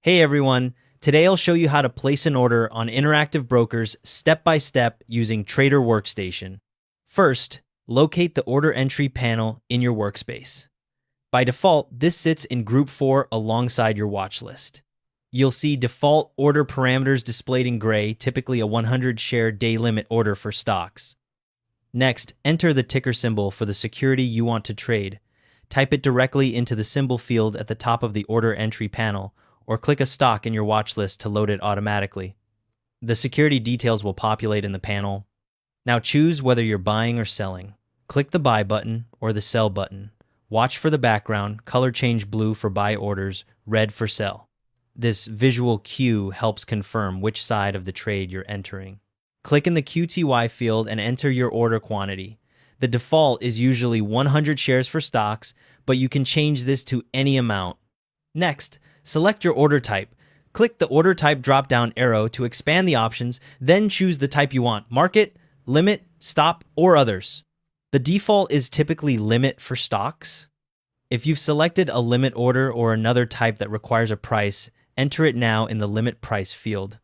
Hey everyone, today I'll show you how to place an order on Interactive Brokers step by step using Trader Workstation. First, locate the order entry panel in your workspace. By default, this sits in Group 4 alongside your watch list. You'll see default order parameters displayed in gray, typically a 100 share day limit order for stocks. Next, enter the ticker symbol for the security you want to trade. Type it directly into the symbol field at the top of the order entry panel, or click a stock in your watch list to load it automatically. The security details will populate in the panel. Now choose whether you're buying or selling. Click the buy button or the sell button. Watch for the background, color change blue for buy orders, red for sell. This visual cue helps confirm which side of the trade you're entering. Click in the QTY field and enter your order quantity. The default is usually 100 shares for stocks, but you can change this to any amount. Next, select your order type. Click the order type drop-down arrow to expand the options, then choose the type you want: market, limit, stop, or others. The default is typically limit for stocks. If you've selected a limit order or another type that requires a price, enter it now in the limit price field.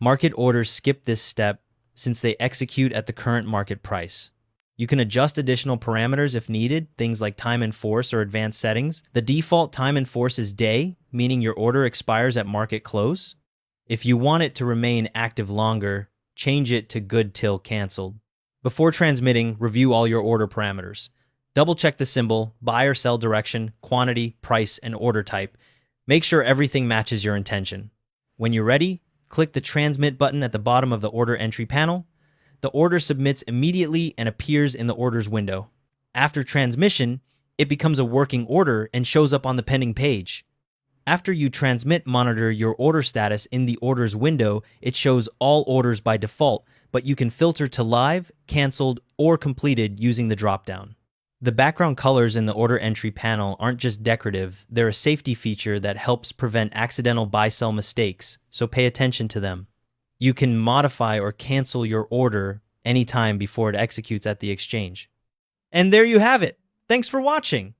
Market orders skip this step since they execute at the current market price. You can adjust additional parameters if needed, things like time in force or advanced settings. The default time in force is day, meaning your order expires at market close. If you want it to remain active longer, change it to good till canceled. Before transmitting, review all your order parameters. Double-check the symbol, buy or sell direction, quantity, price, and order type. Make sure everything matches your intention. When you're ready, click the Transmit button at the bottom of the order entry panel. The order submits immediately and appears in the orders window. After transmission, it becomes a working order and shows up on the pending page. After you transmit, monitor your order status in the orders window. It shows all orders by default, but you can filter to live, canceled, or completed using the dropdown. The background colors in the order entry panel aren't just decorative, they're a safety feature that helps prevent accidental buy-sell mistakes, so pay attention to them. You can modify or cancel your order anytime before it executes at the exchange. And there you have it. Thanks for watching.